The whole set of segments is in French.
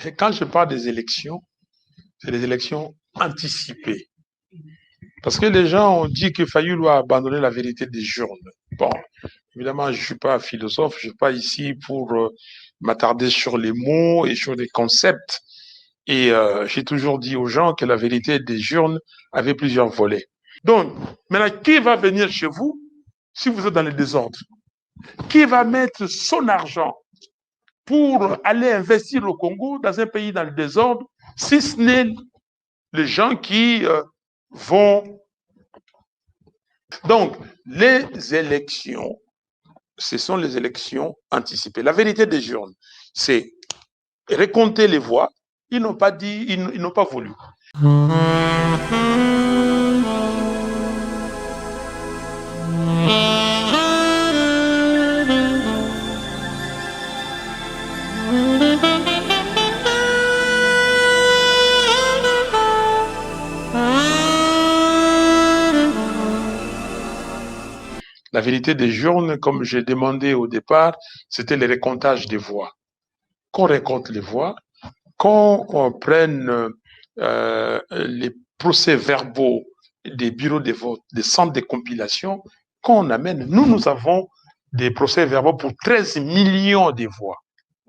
Et quand je parle des élections, c'est des élections anticipées. Parce que les gens ont dit que Fayoulou a abandonné la vérité des urnes. Bon, évidemment, je ne suis pas philosophe, je ne suis pas ici pour m'attarder sur les mots et sur les concepts. Et j'ai toujours dit aux gens que la vérité des urnes avait plusieurs volets. Donc, maintenant, qui va venir chez vous si vous êtes dans le désordre? Qui va mettre son argent pour aller investir au Congo dans un pays dans le désordre, si ce n'est les gens qui vont... Donc, les élections, ce sont les élections anticipées. La vérité des urnes, c'est récompter les voix. Ils n'ont pas dit, ils n'ont pas voulu. La vérité des urnes, comme j'ai demandé au départ, c'était le récomptage des voix. Qu'on récolte les voix, qu'on prenne les procès-verbaux des bureaux de vote, des centres de compilation, qu'on amène. Nous avons des procès-verbaux pour 13 millions de voix.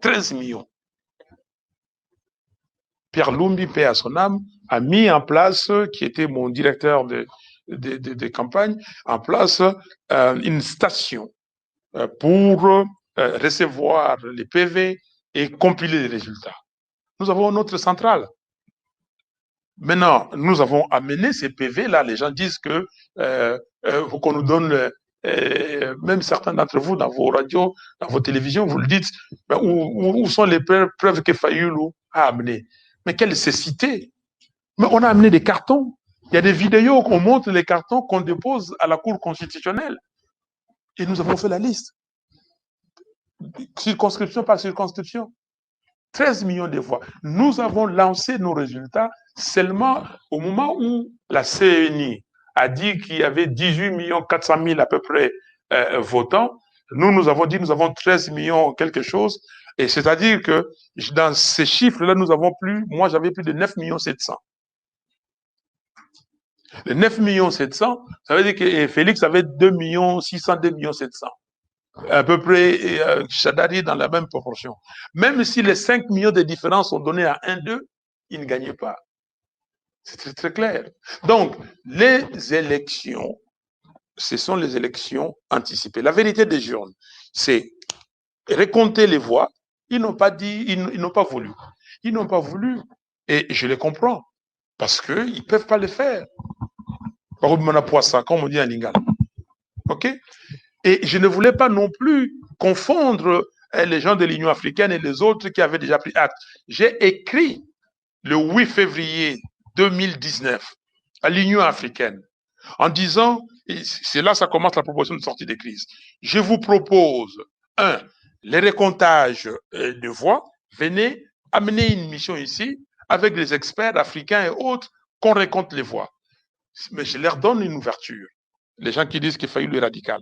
13 millions. Pierre Lumbi, paix à son âme, a mis en place, qui était mon directeur de campagne, en place une station pour recevoir les PV et compiler les résultats. Nous avons notre centrale. Maintenant, nous avons amené ces PV-là. Les gens disent que qu'on nous donne, même certains d'entre vous dans vos radios, dans vos télévisions, vous le dites, ben, où sont les preuves que Fayoulou a amenées? Mais quelle cécité! Mais on a amené des cartons. Il y a des vidéos qu'on montre les cartons qu'on dépose à la Cour constitutionnelle. Et nous avons fait la liste. Circonscription par circonscription. 13 millions de voix. Nous avons lancé nos résultats seulement au moment où la CNI a dit qu'il y avait 18 400 000 à peu près votants. Nous avons dit nous avons 13 millions quelque chose. Et c'est-à-dire que dans ces chiffres-là, nous avons plus, moi j'avais plus de 9 700 000. Les 9 700 000, ça veut dire que Félix avait 2 600 000, 2 700 000. À peu près Chadari dans la même proportion. Même si les 5 millions de différences sont donnés à 1-2, il ne gagnait pas. C'est très, très clair. Donc, les élections, ce sont les élections anticipées. La vérité des urnes, c'est récompter les voix. Ils n'ont pas dit, ils n'ont pas voulu. Ils n'ont pas voulu. Et je les comprends. Parce qu'ils ne peuvent pas le faire. Comme on dit en lingala. OK? Et je ne voulais pas non plus confondre les gens de l'Union africaine et les autres qui avaient déjà pris acte. J'ai écrit le 8 février 2019 à l'Union africaine en disant, c'est là que ça commence la proposition de sortie des crises. Je vous propose, les récomptages de voix. Venez amener une mission ici avec des experts africains et autres qu'on récompte les voix. Mais je leur donne une ouverture. Les gens qui disent qu'il faut le radical.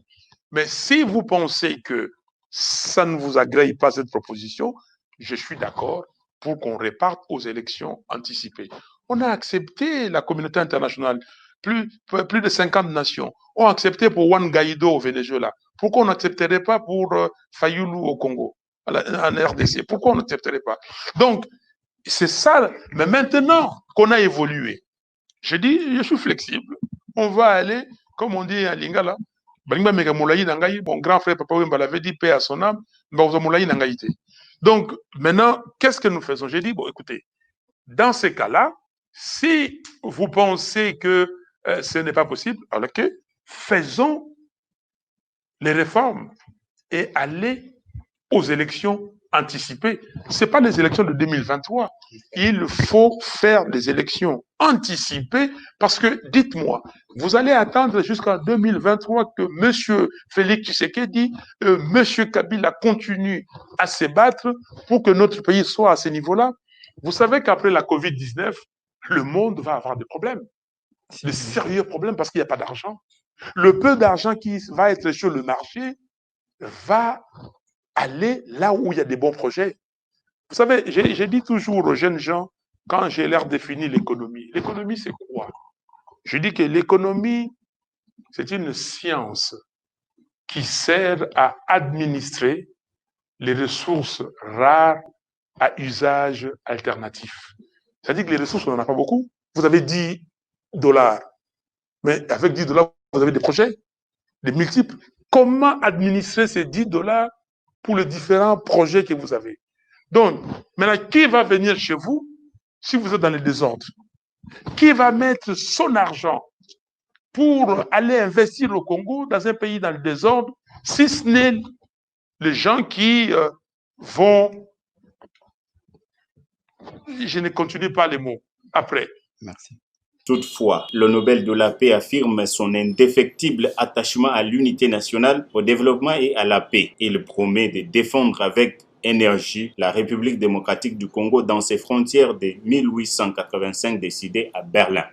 Mais si vous pensez que ça ne vous agrée pas cette proposition, je suis d'accord pour qu'on reparte aux élections anticipées. On a accepté, la communauté internationale, plus de 50 nations ont accepté pour Juan Guaido au Venezuela. Pourquoi on n'accepterait pas pour Fayoulou au Congo, en RDC? Pourquoi on n'accepterait pas? Donc, c'est ça. Mais maintenant qu'on a évolué, je dis, je suis flexible. On va aller, comme on dit à Lingala, mon grand frère Papa Wemba l'avait dit, paix à son âme, donc maintenant, qu'est-ce que nous faisons? J'ai dit, bon, écoutez, dans ces cas-là, si vous pensez que ce n'est pas possible, alors que faisons les réformes et aller aux élections anticipées. Ce n'est pas les élections de 2023. Il faut faire des élections anticipées parce que, dites-moi, vous allez attendre jusqu'en 2023 que M. Félix Tshisekedi, M. Kabila continue à se battre pour que notre pays soit à ce niveau-là. Vous savez qu'après la COVID-19, le monde va avoir des problèmes. De sérieux problèmes parce qu'il n'y a pas d'argent. Le peu d'argent qui va être sur le marché va aller là où il y a des bons projets. Vous savez, j'ai dit toujours aux jeunes gens, quand j'ai leur défini l'économie, l'économie c'est quoi? Je dis que l'économie, c'est une science qui sert à administrer les ressources rares à usage alternatif. C'est-à-dire que les ressources, on n'en a pas beaucoup. Vous avez 10 dollars, mais avec 10 dollars, vous avez des projets, des multiples. Comment administrer ces 10 dollars pour les différents projets que vous avez? Donc, maintenant, qui va venir chez vous si vous êtes dans le désordre? Qui va mettre son argent pour aller investir au Congo, dans un pays dans le désordre, si ce n'est les gens qui vont... Je ne continue pas les mots après. Merci. Toutefois, le Nobel de la paix affirme son indéfectible attachement à l'unité nationale, au développement et à la paix. Il promet de défendre avec énergie la République démocratique du Congo dans ses frontières de 1885 décidées à Berlin.